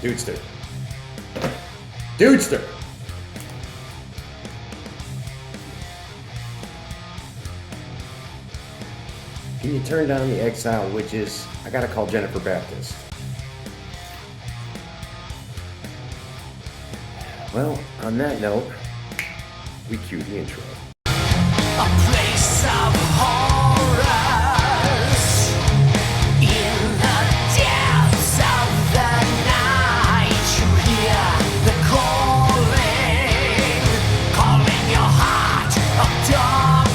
Dudester. Dudester! Can you turn down the Exile Witches? I gotta call Jennifer Babtist. Well, on that note, we cue the intro. A place of horrors in the depths of the night. You hear the calling your heart of darkness.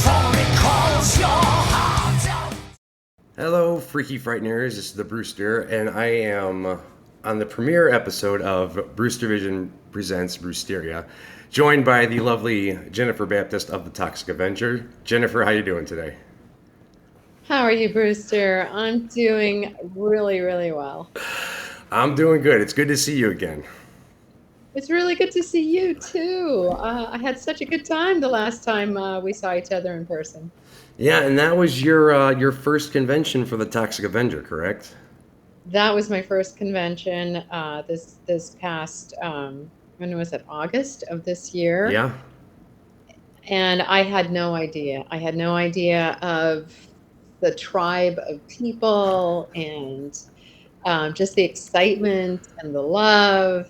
For it calls your heart of Hello, freaky Frighteners. This is the Brewster, and I am on the premiere episode of Brewster Vision presents Brewsteria, joined by the lovely Jennifer Babtist of the Toxic Avenger. Jennifer, how you doing today? How are you, Brewster? I'm doing really, really well. I'm doing good. It's good to see you again. It's really good to see you too. I had such a good time the last time we saw each other in person. Yeah, and that was your first convention for the Toxic Avenger, correct? That was my first convention this past when was it, August of this year? Yeah. And I had no idea. I had no idea of the tribe of people and just the excitement and the love.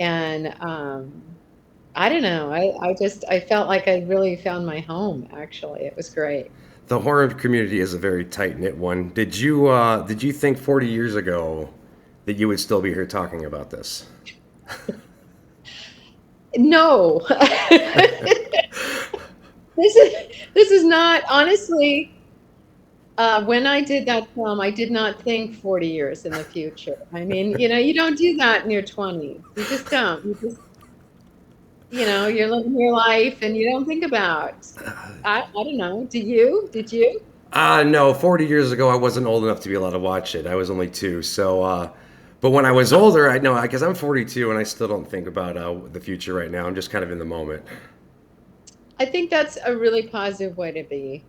And I don't know. I felt like I really found my home. Actually, it was great. The horror community is a very tight-knit one. Did you think 40 years ago that you would still be here talking about this? No, this is not honestly. When I did that film, I did not think 40 years in the future. I mean, you don't do that in your 20s. You just don't. You just, you're living your life and you don't think about. I don't know. Do you? Did you? No, 40 years ago I wasn't old enough to be allowed to watch it. I was only 2. So, but when I was older, I know because I'm 42 and I still don't think about the future right now. I'm just kind of in the moment. I think that's a really positive way to be.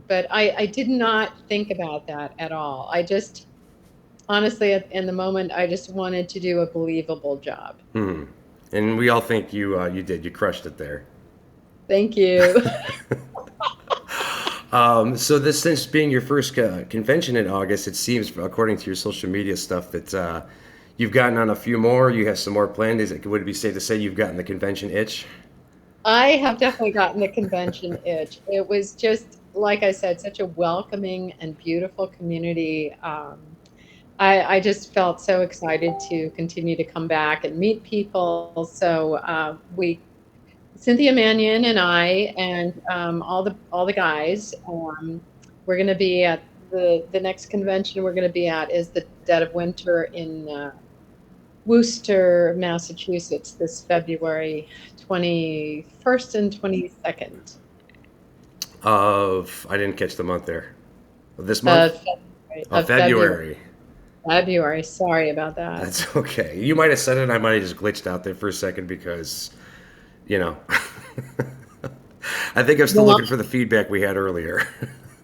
But I did not think about that at all. I just, honestly, in the moment, I just wanted to do a believable job. And we all think you did. You crushed it there. Thank you. So since being your first convention in August, it seems, according to your social media stuff, that you've gotten on a few more. You have some more planned. Would it be safe to say you've gotten the convention itch? I have definitely gotten the convention itch. It was just, like I said, such a welcoming and beautiful community. I just felt so excited to continue to come back and meet people. So Cynthia Mannion and I and all the guys, we're going to be at the next convention we're going to be at is the Dead of Winter in Worcester, Massachusetts, this February 21st and 22nd. I didn't catch the month there. This month? February. February. Sorry about that. That's okay. You might have said it and I might have just glitched out there for a second because, I think I'm still looking for the feedback we had earlier.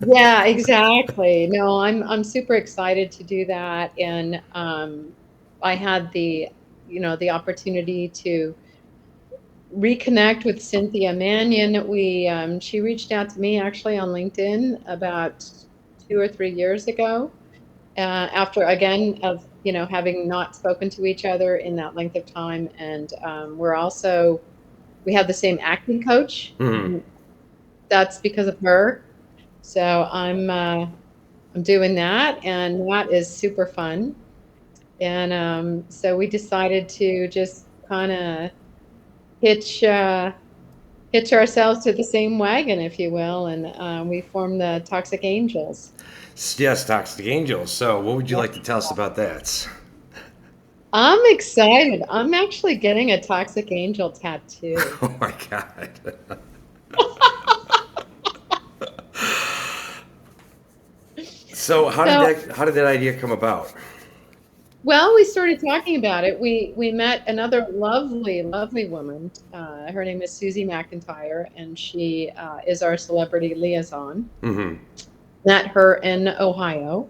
Yeah, exactly. No, I'm super excited to do that. And I had the opportunity to reconnect with Cynthia Mannion. She reached out to me actually on LinkedIn about 2 or 3 years ago, after again of having not spoken to each other in that length of time, and we have the same acting coach. Mm-hmm. That's because of her. So I'm doing that, and that is super fun. And so we decided to just kind of hitch ourselves to the same wagon, if you will, and we formed the Toxic Angels. Yes, Toxic Angels. So what would you like to tell us about that? I'm excited. I'm actually getting a Toxic Angel tattoo. Oh my God. So So, how did that idea come about? well, we started talking about it. We met another lovely, lovely woman. Her name is Susie McIntyre, and she is our celebrity liaison. Mm-hmm. Met her in Ohio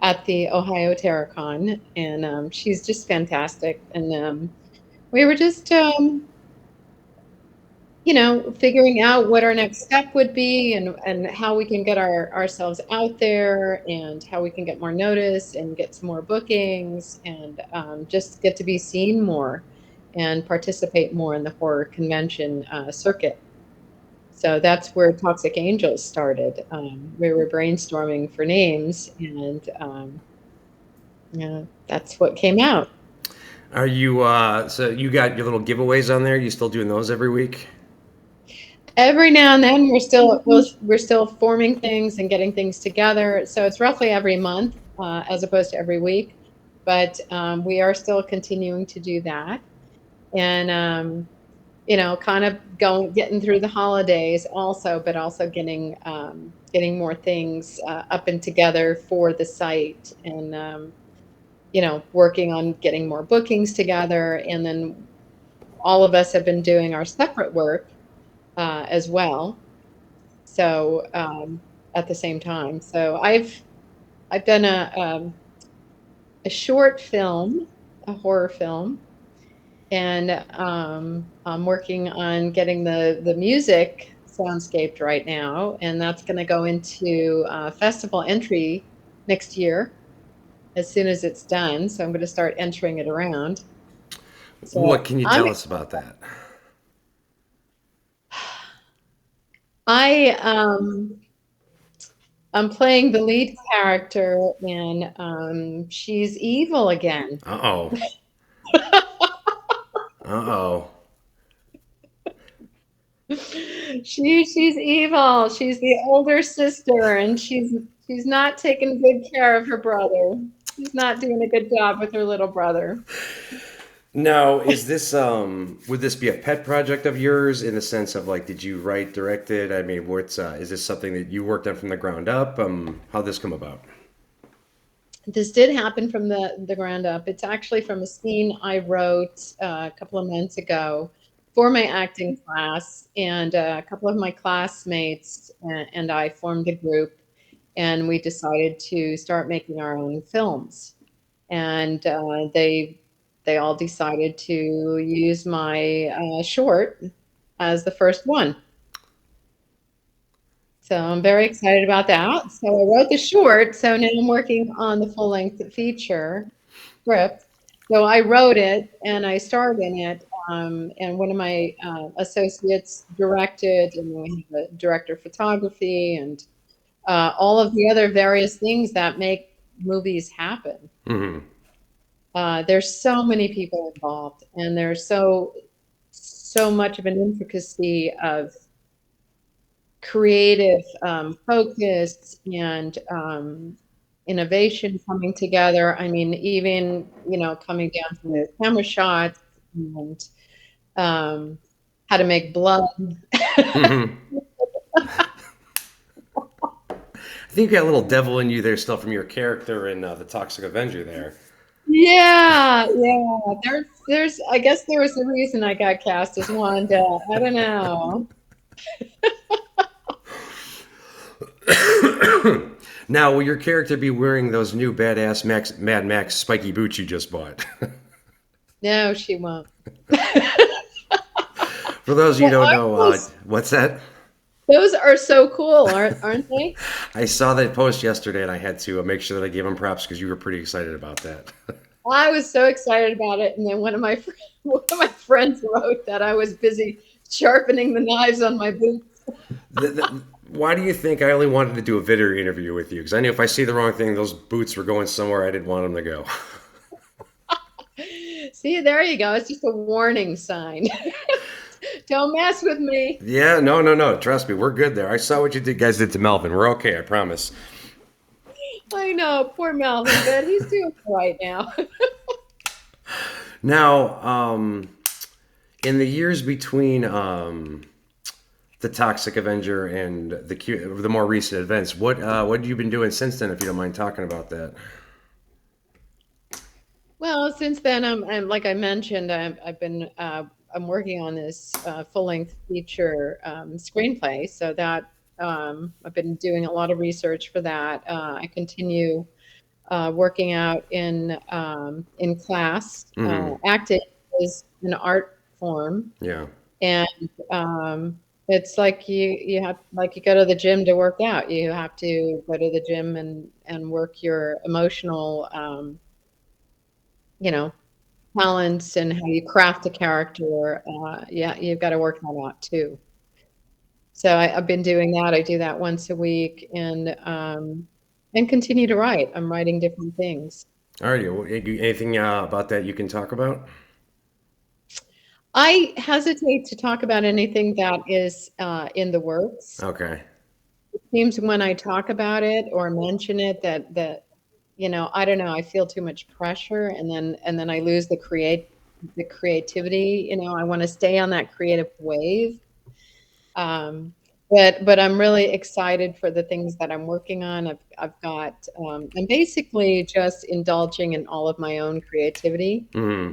at the Ohio Terracon, and she's just fantastic. And we were just figuring out what our next step would be and how we can get ourselves out there and how we can get more notice and get some more bookings and just get to be seen more and participate more in the horror convention circuit. So that's where Toxic Angels started. We were brainstorming for names, and that's what came out. Are you so you got your little giveaways on there? You still doing those every week? Every now and then we're still forming things and getting things together. So it's roughly every month as opposed to every week, but we are still continuing to do that. And kind of getting through the holidays also, but also getting more things up and together for the site, and working on getting more bookings together. And then all of us have been doing our separate work as well. So at the same time, so I've done a short film, a horror film, and I'm working on getting the music soundscaped right now, and that's going to go into festival entry next year as soon as it's done. So I'm going to start entering it around. What So can you tell us about that? I I'm playing the lead character, and she's evil again. Uh-oh. Uh-oh. She's evil. She's the older sister, and she's not taking good care of her brother. She's not doing a good job with her little brother. Now, is this would this be a pet project of yours in the sense of like did you write, direct it? I mean, what's is this something that you worked on from the ground up? How'd this come about? This did happen from the ground up. It's actually from a scene I wrote a couple of months ago for my acting class, and a couple of my classmates and I formed a group, and we decided to start making our own films. And they all decided to use my short as the first one. So I'm very excited about that. So I wrote the short. So now I'm working on the full length feature script. So I wrote it and I starred in it. And one of my associates directed, and we have a director of photography and all of the other various things that make movies happen. Hmm. There's so many people involved, and there's so much of an intricacy of creative focus and innovation coming together. I mean, even coming down to the camera shots and um, how to make blood. Hmm. I think you got a little devil in you there still from your character in the Toxic Avenger there. Yeah, yeah. There's. I guess there was a reason I got cast as Wanda. I don't know. Now, will your character be wearing those new badass Mad Max spiky boots you just bought? No, she won't. For those of you who Well, don't aren't know, what's that? those are so cool, aren't they? I saw that post yesterday and I had to make sure that I gave him props because you were pretty excited about that. I was so excited about it, and then one of my friends wrote that I was busy sharpening the knives on my boots. Why do you think I only wanted to do a video interview with you? Because I knew if I see the wrong thing, those boots were going somewhere I didn't want them to go. See, there you go. It's just a warning sign. Don't mess with me. Yeah, no. Trust me, we're good there. I saw what you guys did to Melvin. We're okay, I promise. I know, poor Melvin, but he's doing all right now. Now, in the years between the Toxic Avenger and the more recent events. What have you been doing since then, if you don't mind talking about that? Well, since then, I'm like I mentioned, I've been I'm working on this full-length feature screenplay. So that I've been doing a lot of research for that. I continue working out in class. Hmm. Acting is an art form, Yeah. and it's like you have like you go to the gym to work out. You have to go to the gym and work your emotional, you know, talents and how you craft a character. Yeah, you've got to work that out too. So I've been doing that. I do that once a week, and continue to write. I'm writing different things. All right. Anything about that you can talk about? I hesitate to talk about anything that is in the works. Okay. It seems when I talk about it or mention it that I don't know, I feel too much pressure, and then I lose the creativity. I want to stay on that creative wave. Um, but I'm really excited for the things that I'm working on. I've got I'm basically just indulging in all of my own creativity, Hmm.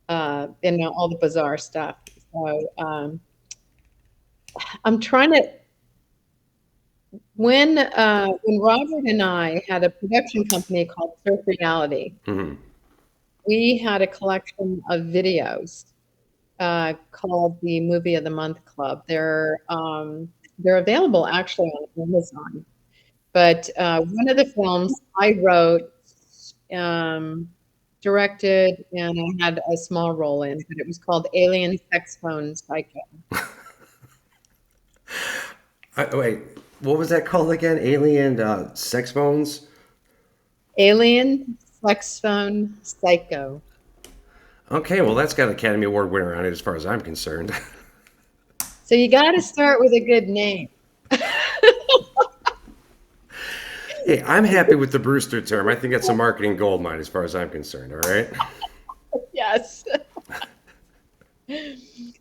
and all the bizarre stuff. So I'm trying to when Robert and I had a production company called Surf Reality, Hmm. we had a collection of videos called the Movie of the Month Club. They're available actually on Amazon. But one of the films I wrote, um, directed, and I had a small role in, but it was called Alien Sex Phone Psycho. Wait, what was that called again? Alien sex bones? Alien Sex Phone Psycho. Okay, well that's got an Academy Award winner on it as far as I'm concerned. So you got to start with a good name. Hey, I'm happy with the Brewster term. I think that's a marketing gold mine as far as I'm concerned. All right. Yes.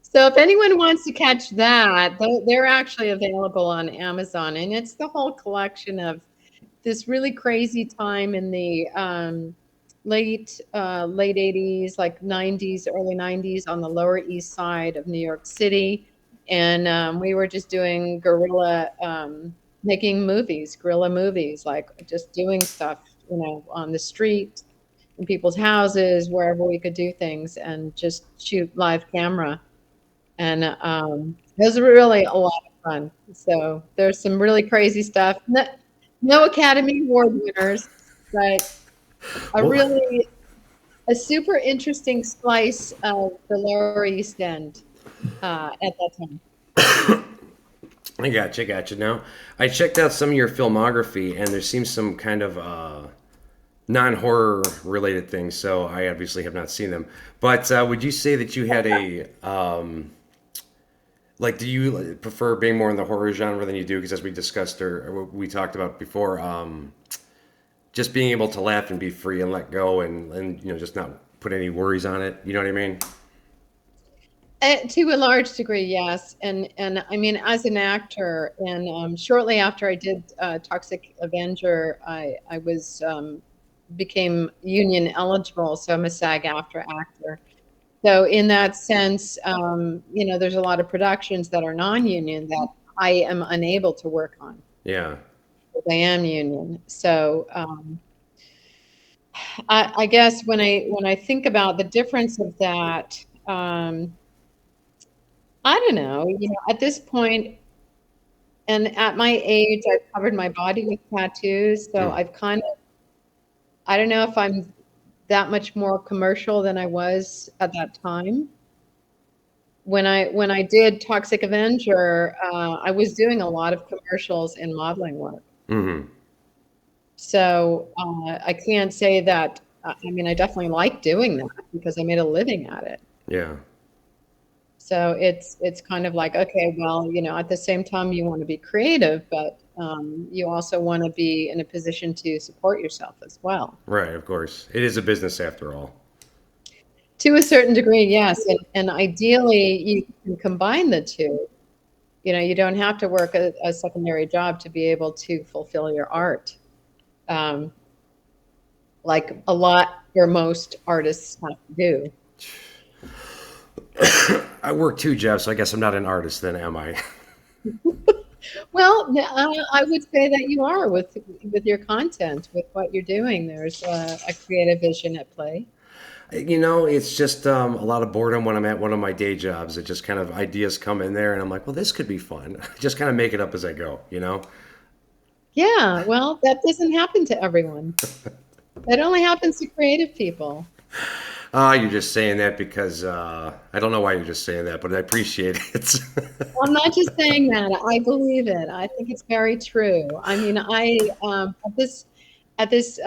So if anyone wants to catch that, they're actually available on Amazon, and it's the whole collection of this really crazy time in the late 80s, like 90s, early 90s on the Lower East Side of New York City, and we were just doing making movies, guerrilla movies, like just doing stuff, on the street, in people's houses, wherever we could do things, and just shoot live camera. And it was really a lot of fun. So there's some really crazy stuff. No Academy Award winners, but a Well, really a super interesting slice of the Lower East End at that time. I got you. Now, I checked out some of your filmography, and there seems some kind of non-horror related things. So I obviously have not seen them. But would you say that you had a like? Do you prefer being more in the horror genre than you do? Because as we discussed or we talked about before, just being able to laugh and be free and let go and just not put any worries on it. You know what I mean? To a large degree, yes. And I mean, as an actor, and shortly after I did Toxic Avenger, I was became union eligible, so I'm a SAG-AFTRA actor. So in that sense, there's a lot of productions that are non-union that I am unable to work on Yeah. because I am union. So I guess when I think about the difference of that, I don't know. At this point, and at my age, I've covered my body with tattoos, so Mm. I've I don't know if I'm that much more commercial than I was at that time. When I did Toxic Avenger, I was doing a lot of commercials and modeling work. Hmm. So I can't say that. I mean, I definitely like doing that because I made a living at it. Yeah. So it's kind of like, okay, well, at the same time, you want to be creative, but you also want to be in a position to support yourself as well. Right. Of course, it is a business after all. To a certain degree, yes, and ideally, you can combine the two. You don't have to work a secondary job to be able to fulfill your art. Um, like a lot or most artists have to do. I work two jobs, so I guess I'm not an artist then, am I? Well, I would say that you are with your content, with what you're doing. There's a creative vision at play. It's just a lot of boredom when I'm at one of my day jobs. It just kind of ideas come in there, and I'm like, well, this could be fun. Just kind of make it up as I go. Yeah, well, that doesn't happen to everyone. That only happens to creative people. You're just saying that because I don't know why you're just saying that, but I appreciate it. I'm not just saying that. I believe it. I think it's very true. I mean, I at this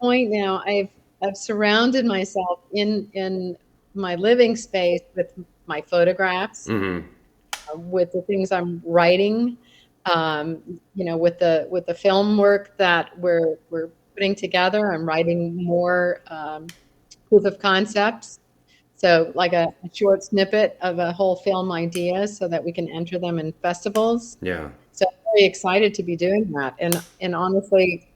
point now, I've surrounded myself in my living space with my photographs, Hmm. with the things I'm writing, with the film work that we're putting together. I'm writing more proof of concepts. So, like a short snippet of a whole film idea so that we can enter them in festivals. Yeah. So, I'm very excited to be doing that. And honestly,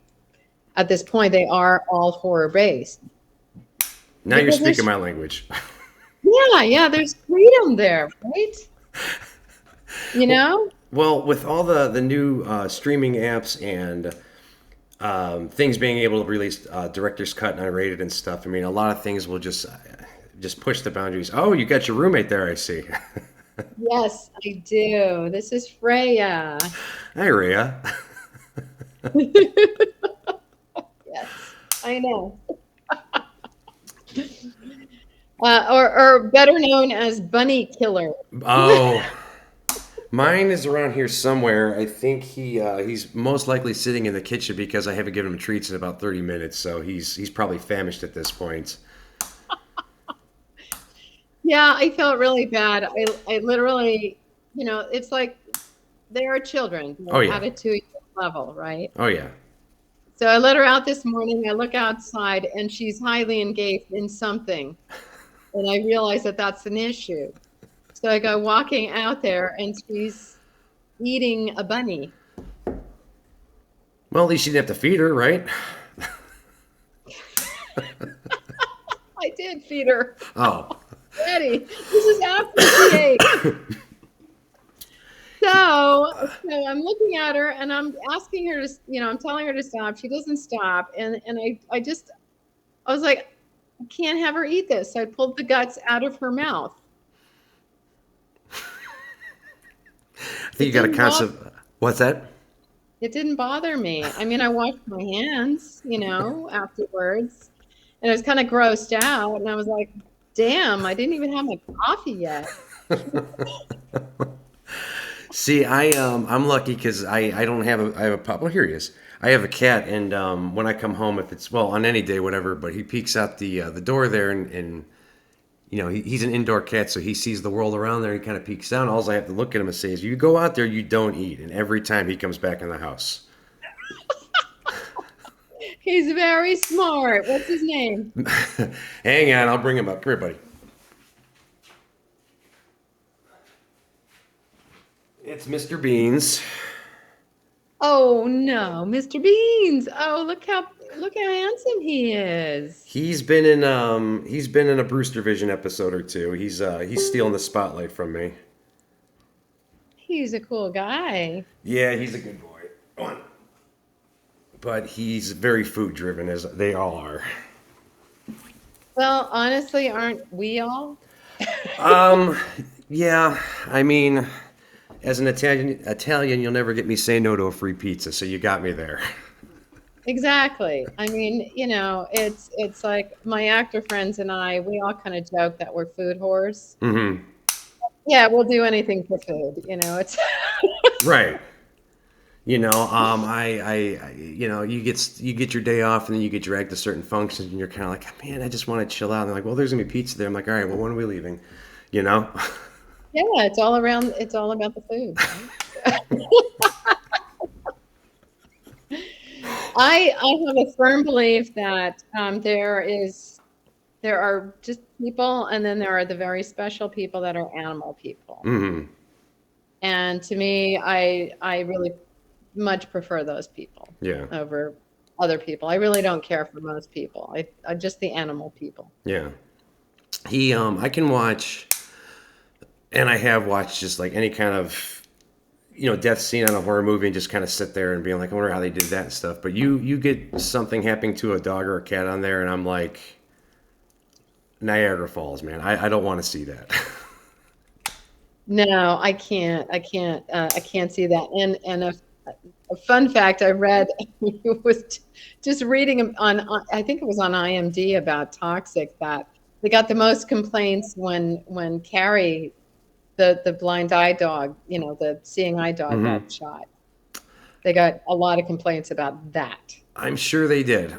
at this point, they are all horror based Now you're because speaking there's, my language. yeah, there's freedom there, right? You know? Well, with all the new streaming apps and things being able to release director's cut and unrated and stuff, I mean, a lot of things will just push the boundaries. Oh, you got your roommate there, I see. Yes, I do. This is Freya. Hi, Rhea. Yes, I know. Or better known as Bunny Killer. Oh, mine is around here somewhere. I think he's most likely sitting in the kitchen because I haven't given him treats in about 30 minutes, so he's probably famished at this point. Yeah, I felt really bad. I literally, it's like they are children. Oh They're yeah. at a 2 year level, right? Oh yeah. So I let her out this morning. I look outside and she's highly engaged in something. And I realize that that's an issue. So I go walking out there and she's eating a bunny. Well, at least you didn't have to feed her, right? I did feed her Oh. already. This is after she ate. So I'm looking at her and I'm asking her to, I'm telling her to stop. She doesn't stop. And I was like, I can't have her eat this. So I pulled the guts out of her mouth. I think It you got a didn't bother, concept. What's that? it didn't bother me. I mean, I washed my hands, afterwards. And I was kind of grossed out. And I was like, damn, I didn't even have my coffee yet. See, I'm lucky because I don't have I have a pup. Well, here he is. I have a cat, and when I come home, if it's well on any day, whatever, but he peeks out the door there, and he's an indoor cat, so he sees the world around there. He kind of peeks down. All I have to look at him and say is, "You go out there, you don't eat." And every time he comes back in the house. He's very smart. What's his name? Hang on, I'll bring him up. Come here, buddy. It's Mr. Beans. Oh no, Mr. Beans. Oh, look how handsome he is. He's been in a Brewster Vision episode or two. He's stealing the spotlight from me. He's a cool guy. Yeah, he's a good boy. Go on. But he's very food driven, as they all are. Well, honestly, aren't we all? Yeah, I mean, as an Italian, you'll never get me saying no to a free pizza, so you got me there. Exactly. I mean, it's like my actor friends and I, we all kind of joke that we're food whores. Hmm. Yeah, we'll do anything for food. It's Right. you get your day off and then you get dragged to certain functions and you're kind of like, man, I just want to chill out. And they're like, well, there's gonna be pizza there. I'm like, all right, well, when are we leaving? You know? yeah, it's all around. It's all about the food. Right? I have a firm belief that there are just people, and then there are the very special people that are animal people. Hmm. And to me, I really much prefer those people Yeah. over other people. I really don't care for most people. I just the animal people. Yeah. I can watch, and I have watched just like any kind of, death scene on a horror movie and just kind of sit there and being like, I wonder how they did that and stuff. But you get something happening to a dog or a cat on there, and I'm like, Niagara Falls, man. I don't want to see that. No, I can't. I can't see that. And a fun fact I read was just reading on I think it was on IMD about Toxic that they got the most complaints when Carrie, the blind eye dog, the seeing eye dog Hmm. got shot. They got a lot of complaints about that. I'm sure they did.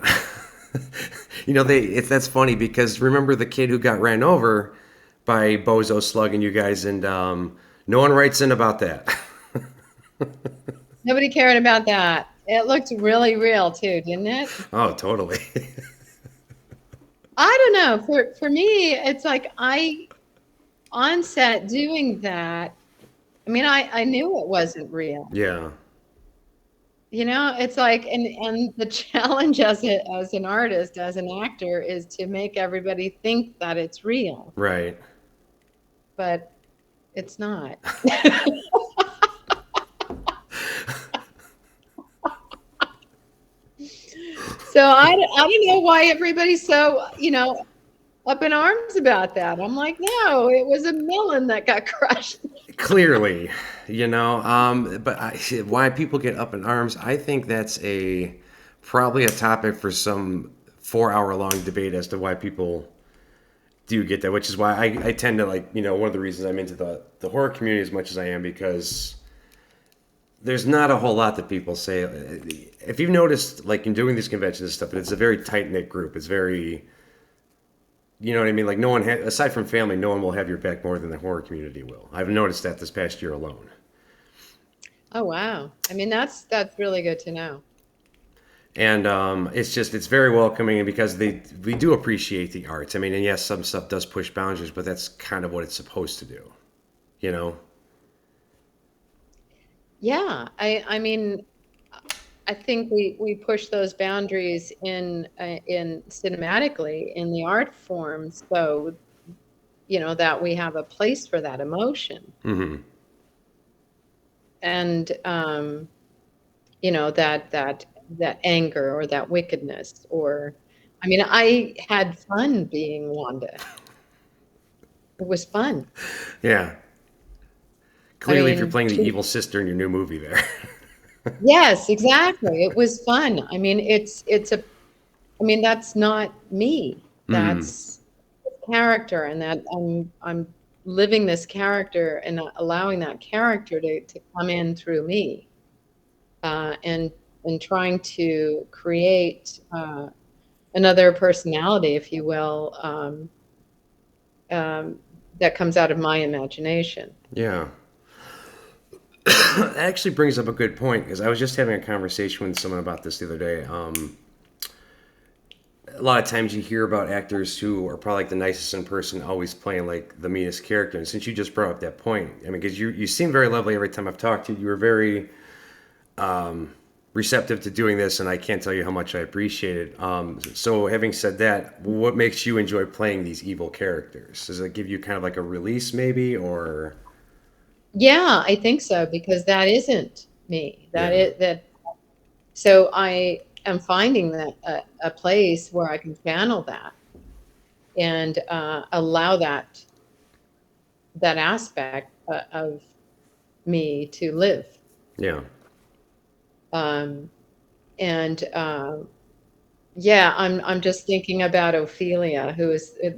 That's funny because remember the kid who got ran over by Bozo slugging you guys, and no one writes in about that. Nobody cared about that. It looked really real too, didn't it? Oh, totally. I don't know. For me, it's like I on set doing that. I mean, I knew it wasn't real. Yeah, It's like and the challenge as an artist, as an actor, is to make everybody think that it's real, right. but it's not. So I don't know why everybody's so, up in arms about that. I'm like, no, it was a melon that got crushed. Clearly, but why people get up in arms, I think that's probably a topic for some 4 hour long debate as to why people do get that, which is why I tend to like, one of the reasons I'm into the horror community as much as I am, because there's not a whole lot that people say. If you've noticed, like in doing these conventions and stuff, it's a very tight knit group. It's very, you know what I mean? Like no one, aside from family, no one will have your back more than the horror community will. I've noticed that this past year alone. Oh wow. I mean, that's really good to know. And it's very welcoming, and because we do appreciate the arts. I mean, and yes, some stuff does push boundaries, but that's kind of what it's supposed to do, you know? Yeah, I mean, I think we push those boundaries in cinematically in the art form, so that we have a place for that emotion Hmm. and that anger or that wickedness. Or I mean, I had fun being Wanda. It was fun. Yeah. I Clearly, if you're mean, playing the evil sister in your new movie there. yes, exactly. It was fun. I mean, I mean, that's not me. Hmm. That's character, and that I'm living this character and allowing that character to come in through me, and trying to create another personality, if you will, that comes out of my imagination. Yeah. That actually brings up a good point, because I was just having a conversation with someone about this the other day. A lot of times you hear about actors who are probably like the nicest in person, always playing like the meanest character. And since you just brought up that point, I mean, because you seem very lovely every time I've talked to you. You were very receptive to doing this, and I can't tell you how much I appreciate it. So, having said that, what makes you enjoy playing these evil characters? Does it give you kind of like a release, maybe, or Yeah, I think so, because that isn't me. yeah, So I am finding that a place where I can channel that and allow that aspect of me to live. yeah, Um, and yeah, I'm just thinking about Ophelia,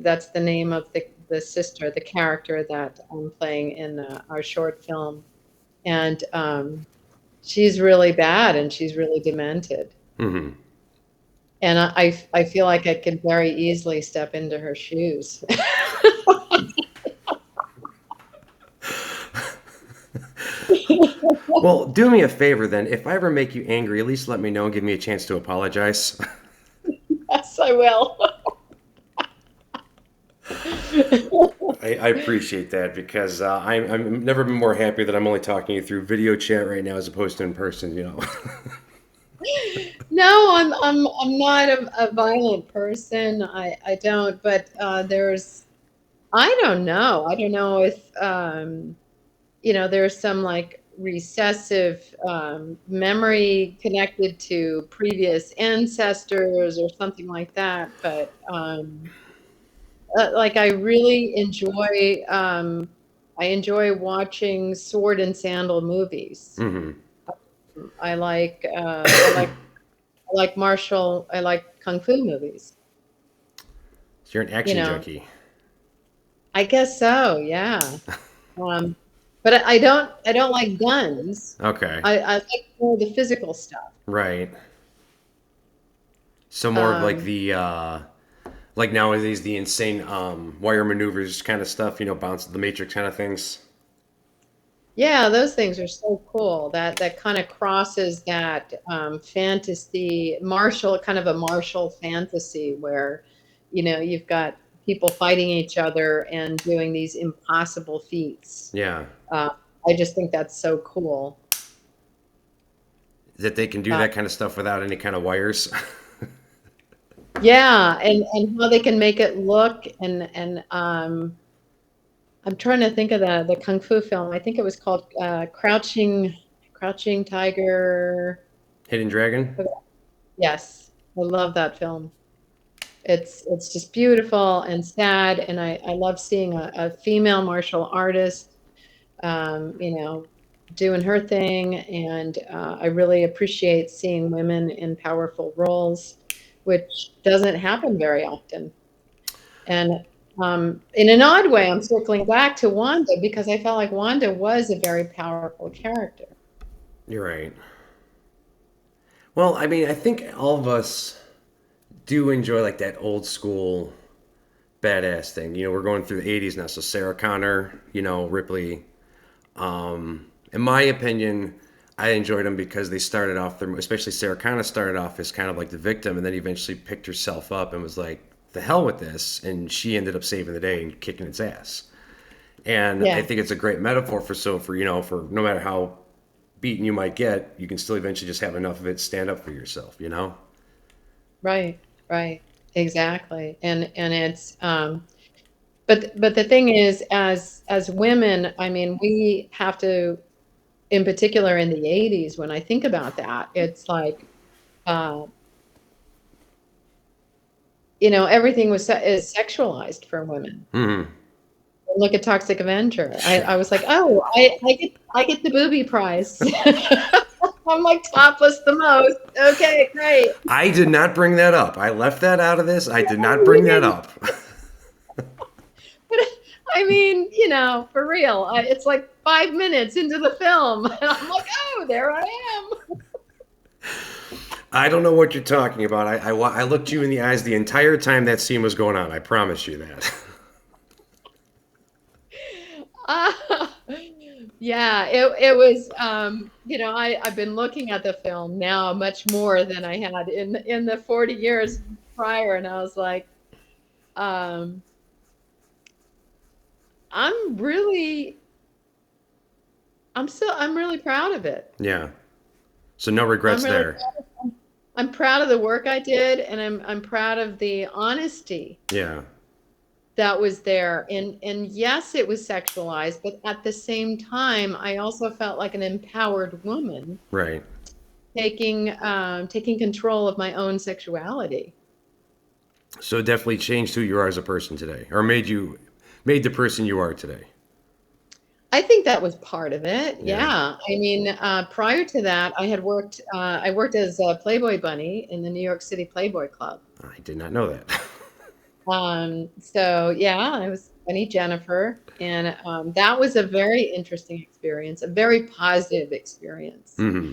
that's the name of the sister, the character that I'm playing in our short film, and she's really bad and she's really demented. hmm And I feel like I could very easily step into her shoes. Well, do me a favor then. If I ever make you angry, at least let me know and give me a chance to apologize. Yes, I will. I appreciate that because I'm never been more happy that I'm only talking to you through video chat right now as opposed to in person. No, I'm not a violent person. I don't, but there's I don't know. I don't know if there's some like recessive memory connected to previous ancestors or something like that. But like I enjoy watching sword and sandal movies. Hmm. I like kung fu movies. You're an You action know, junkie, I guess so, yeah. Um, but I don't like guns. okay? I like more the physical stuff. Right. So more of like Um, the like nowadays the insane wire maneuvers kind of stuff. Bounce the Matrix kind of things. yeah, those things are so cool. That kind of crosses that fantasy, martial, kind of a martial fantasy where, you've got people fighting each other and doing these impossible feats. Yeah, Uh, I just think that's so cool. that they can do Uh, that kind of stuff without any kind of wires. yeah, and how they can make it look and I'm trying to think of the kung fu film. I think it was called Crouching Tiger. Hidden Dragon. Yes, I love that film. It's just beautiful and sad, and I love seeing a female martial artist, doing her thing, and I really appreciate seeing women in powerful roles, which doesn't happen very often. And in an odd way, I'm circling back to Wanda because I felt like Wanda was a very powerful character. You're right. Well, I mean, I think all of us do enjoy like that old school badass thing. We're going through the '80s now, so Sarah Connor, Ripley. In my opinion, I enjoyed them because they started off, especially Sarah Connor started off as kind of like the victim, and then eventually picked herself up and was like, "The hell with this," and she ended up saving the day and kicking its ass. And I Yeah, think it's a great metaphor for no matter how beaten you might get, you can still eventually just have enough of it, stand up for yourself. right, right, exactly. And it's but the thing is, as women, I mean, we have to, in particular in the 80s, when I think about that, it's like uh, everything is sexualized for women. Hmm. Look at Toxic Avenger. I was like, oh, I get the booby prize. I'm like topless the most. Okay, great. I did not bring that up. I left that out of this. I did not No, you bring that didn't. up. But I mean, for real. It's like 5 minutes into the film, and I'm like, oh, there I am. I don't know what you're talking about. I looked you in the eyes the entire time that scene was going on. I promise you that. Uh, yeah, it was. I've been looking at the film now much more than I had in the 40 years prior, and I was like, um, I'm really, I'm really proud of it. Yeah. So no I'm regrets really there. proud I'm proud of the work I did, and I'm proud of the honesty Yeah. that was there. And yes, it was sexualized, but at the same time, I also felt like an empowered woman Right. taking control of my own sexuality. So it definitely changed who you are as a person today, or made the person you are today. I think that was part of it. Yeah. Yeah. I mean, prior to that, I worked as a Playboy bunny in the New York City Playboy Club. I did not know that. So yeah, I was Bunny Jennifer, and that was a very interesting experience, a very positive experience. Hmm.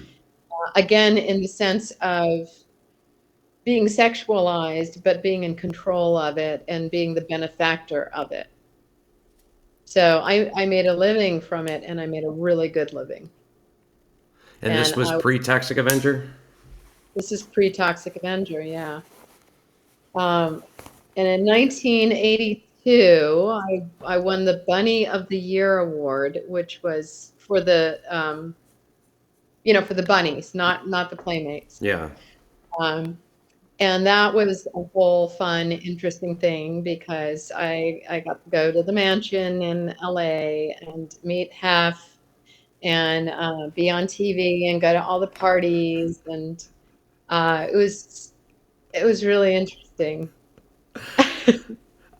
Again, in the sense of being sexualized, but being in control of it and being the benefactor of it. So I made a living from it, and I made a really good living. And this And was pre-Toxic Avenger. this is pre-Toxic Avenger, yeah. Um, and in 1982, 2, I won the Bunny of the Year award, which was for the for the bunnies, not the playmates. Yeah. Um, and that was a whole fun, interesting thing because I got to go to the mansion in LA and meet Hef and be on TV and go to all the parties, and it was really interesting.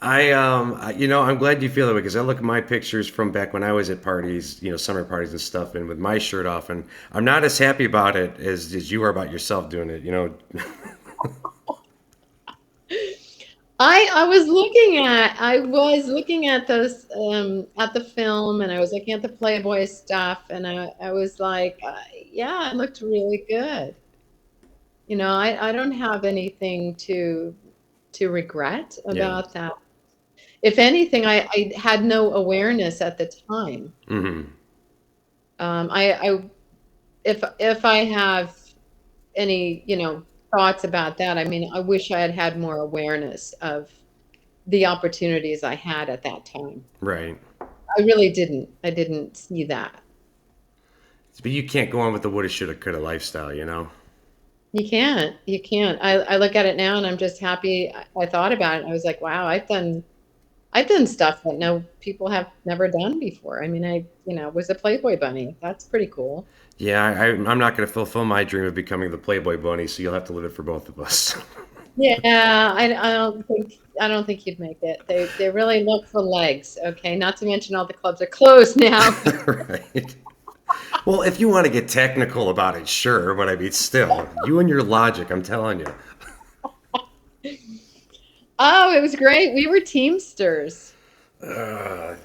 I'm glad you feel that way because I look at my pictures from back when I was at parties, summer parties and stuff, and with my shirt off, and I'm not as happy about it as you are about yourself doing it. I was looking at those at the film, and I was looking at the Playboy stuff, and I was like, yeah, it looked really good. I don't have anything to regret Yeah. about that. If anything, I had no awareness at the time. Hmm. I if I have any, thoughts about that, I mean, I wish I had had more awareness of the opportunities I had at that time. Right. I really didn't. I didn't see that. But you can't go on with the woulda, shoulda, coulda lifestyle. You can't. You can't. I look at it now and I'm just happy I thought about it. I was like, wow, I've done stuff that no people have never done before. I mean, was a Playboy bunny. That's pretty cool. Yeah, I'm not going to fulfill my dream of becoming the Playboy bunny, so you'll have to live it for both of us. Yeah, I don't think you'd make it. They really look for legs, okay? Not to mention all the clubs are closed now. Right. Well, if you want to get technical about it, sure, but I mean, still, you and your logic, I'm telling you. Oh, it was great. We were Teamsters. Uh,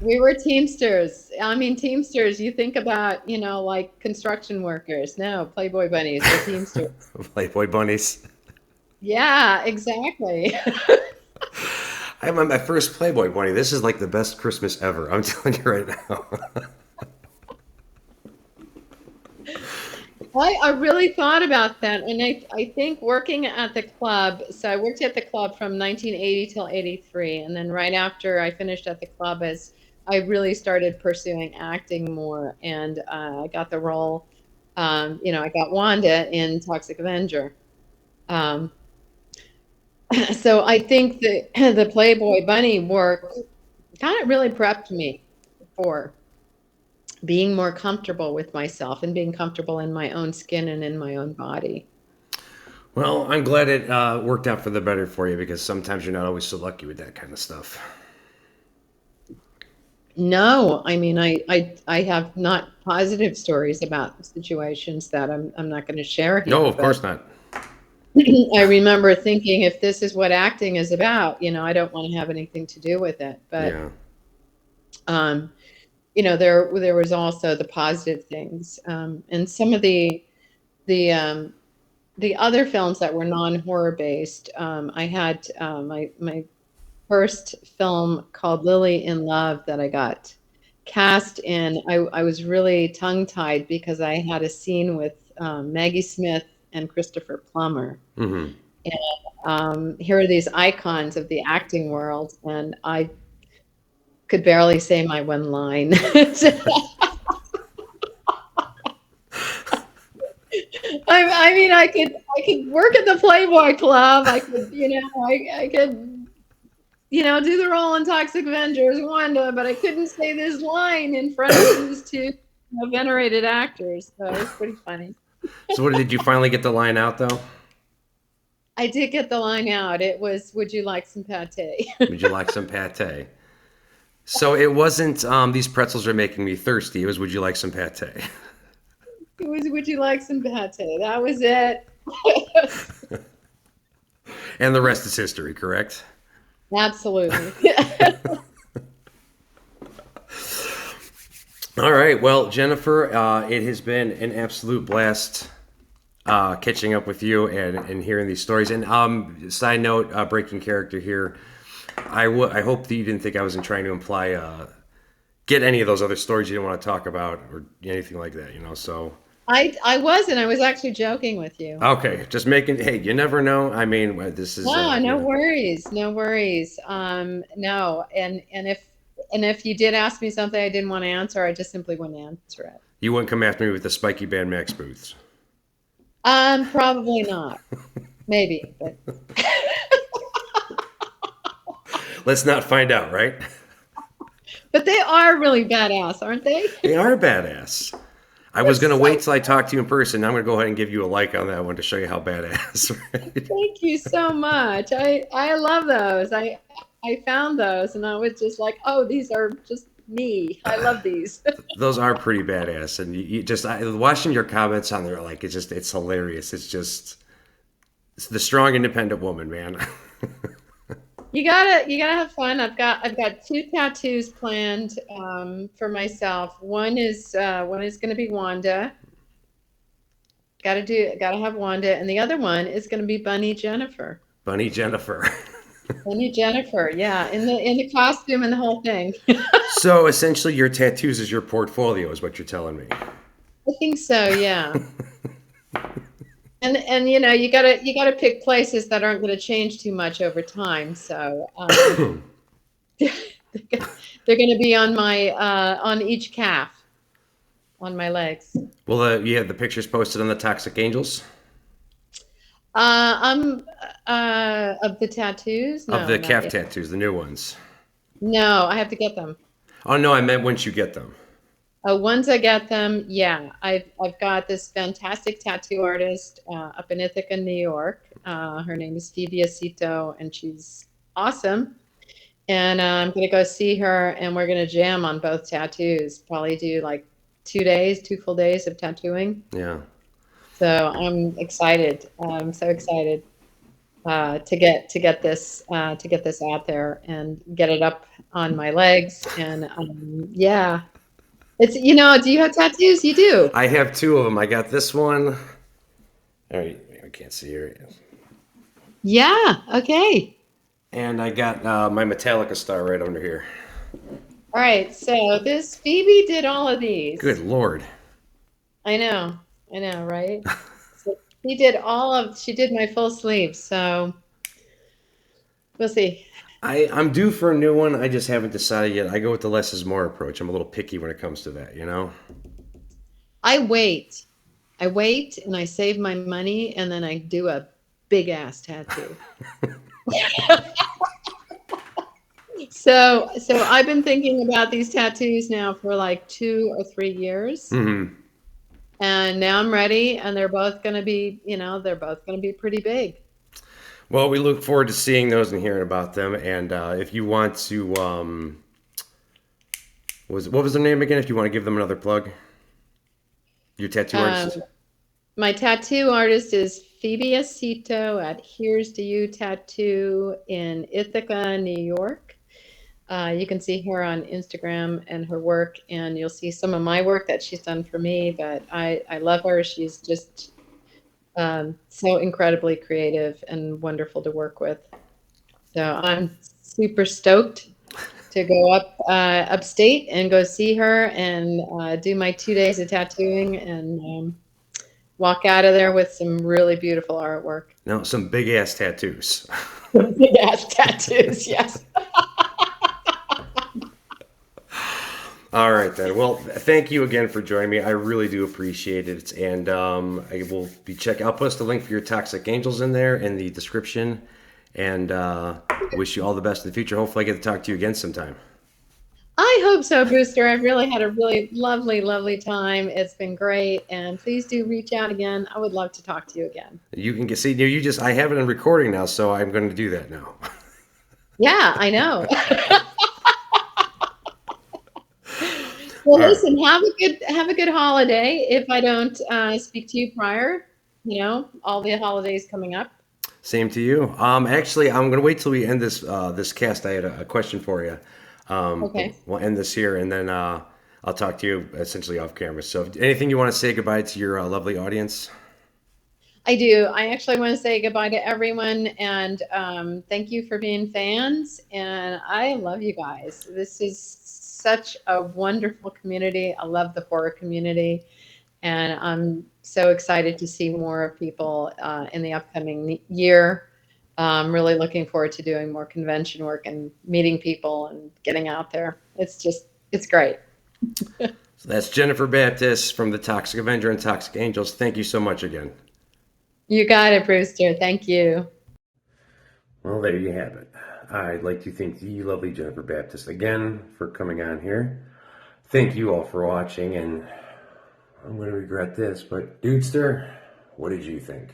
We were Teamsters. I mean, Teamsters, you think about, like construction workers. No, Playboy bunnies, we're Teamsters. Playboy bunnies. Yeah, exactly. I'm on my first Playboy bunny. This is like the best Christmas ever. I'm telling you right now. I really thought about that. And I think working at the club, so I worked at the club from 1980 till 83. And then right after I finished at the club, as I really started pursuing acting more. And I got the role, I got Wanda in Toxic Avenger. Um, so I think that the Playboy Bunny work kind of really prepped me for being more comfortable with myself and being comfortable in my own skin and in my own body. Well, I'm glad it worked out for the better for you because sometimes you're not always so lucky with that kind of stuff. No, I mean, I have not positive stories about situations that I'm not going to share No, here, of but course not. I remember thinking if this is what acting is about, I don't want to have anything to do with it. But Yeah. um, there was also the positive things, and some of the the other films that were non-horror based. I had my first film called Lily in Love that I got cast in. I was really tongue-tied because I had a scene with Maggie Smith and Christopher Plummer. Hmm. And here are these icons of the acting world, and I could barely say my one line. I mean, I could work at the Playboy Club. I could, I could, do the role in Toxic Avengers, Wanda, but I couldn't say this line in front of these two venerated actors. So it was pretty funny. So, what did you finally get the line out though? I did get the line out. It was, "Would you like some pate?" Would you like some pate? So it wasn't these pretzels are making me thirsty. It was would you like some pate? It was, "Would you like some pate?" That was it. And the rest is history, correct? Absolutely. All right. Well, Jennifer, it has been an absolute blast catching up with you and hearing these stories. And side note, breaking character here. I hope that you didn't think I wasn't trying to imply get any of those other stories you didn't want to talk about or anything like that. So I wasn't. I was actually joking with you. Okay, just making. Hey, you never know. I mean, this is No, you no know, worries, no worries. No, and if you did ask me something I didn't want to answer, I just simply wouldn't answer it. you wouldn't come after me with the spiky band Max booths. Probably not. Maybe, but Let's not find out, right? they are really badass, aren't they? They are badass. I They're was gonna wait so. till I talk to you in person. Now I'm gonna go ahead and give you a like on that one to show you how badass. Right? Thank you so much. I love those. I found those, and I was just like, oh, these are just me. I love these. Those are pretty badass, and you just watching your comments on there, like it's hilarious. It's the strong, independent woman, man. You gotta have fun. I've got two tattoos planned for myself. One is going to be Wanda. Gotta have Wanda, and the other one is going to be Bunny Jennifer. Bunny Jennifer. Bunny Jennifer, yeah, in the costume and the whole thing. So essentially, your tattoos is your portfolio, is what you're telling me. I think so, yeah. And you gotta pick places that aren't going to change too much over time. So they're going to be on my on each calf on my legs. Well, you have the pictures posted on the Toxic Angels I'm of the tattoos. of No, the not calf yet. tattoos, the new ones. No, I have to get them. Oh no, I meant once you get them. Once I get them, yeah, I've got this fantastic tattoo artist up in Ithaca, New York. Her name is Phoebe Acito, and she's awesome. And I'm gonna go see her, and we're gonna jam on both tattoos. Probably do like 2 days, 2 full days of tattooing. Yeah. So I'm excited. I'm so excited to get this out there and get it up on my legs. And yeah, it's do you have tattoos? You do. I have two of them. I got this one. All right, I can't see here. Yeah. Okay. And I got my Metallica star right under here. All right. So this Phoebe did all of Good these. lord. I know. I know, right? So she did my full sleeve. So we'll see. I'm due for a new one. I just haven't decided yet. I go with the less is more approach. I'm a little picky when it comes to that, you know? I wait. I wait and I save my money and then I do a big ass tattoo. So I've been thinking about these tattoos now for like 2 or 3 years. Hmm. And now I'm ready and they're both going to be, they're both going to be pretty big. Well, we look forward to seeing those and hearing about them. And if you want to, what was their name again? If you want to give them another plug, your tattoo Um, artist. my tattoo artist is Phoebe Acito at Here's to You Tattoo in Ithaca, New York. You can see her on Instagram and her work, and you'll see some of my work that she's done for me. But I love her. She's just so incredibly creative and wonderful to work with. So I'm super stoked to go upstate and go see her and do my 2 days of tattooing and walk out of there with some really beautiful artwork. No, some big ass tattoos. Big ass tattoos, yes. All right, then. Well, thank you again for joining me. I really do appreciate it. And I will be checking. I'll post a link for your Toxic Angels in there in the description. And wish you all the best in the future. Hopefully, I get to talk to you again sometime. I hope so, Brewster. I've really had a really lovely, lovely time. It's been great. And please do reach out again. I would love to talk to you again. You can get see you just I have it in recording now, so I'm going to do that now. Yeah, I know. Well, All right. listen, have a good holiday. If I don't speak to you prior, all the holidays coming up. Same to you. Actually, I'm going to wait till we end this cast. I had a question for you. Okay. We'll end this here, and then I'll talk to you essentially off camera. So, anything you want to say goodbye to your lovely audience? I do. I actually want to say goodbye to everyone and thank you for being fans. And I love you guys. This is such a wonderful community. I love the horror community. And I'm so excited to see more people in the upcoming year. I'm really looking forward to doing more convention work and meeting people and getting out there. It's great. So that's Jennifer Babtist from the Toxic Avenger and Toxic Angels. Thank you so much again. You got it, Brewster. Thank you. Well, there you have it. I'd like to thank the lovely Jennifer Babtist again for coming on here. Thank you all for watching, and I'm going to regret this, but Dudester, what did you think?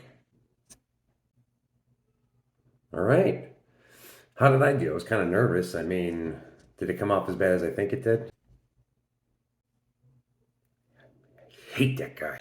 All right. How did I do? I was kind of nervous. I mean, did it come off as bad as I think it did? I hate that guy.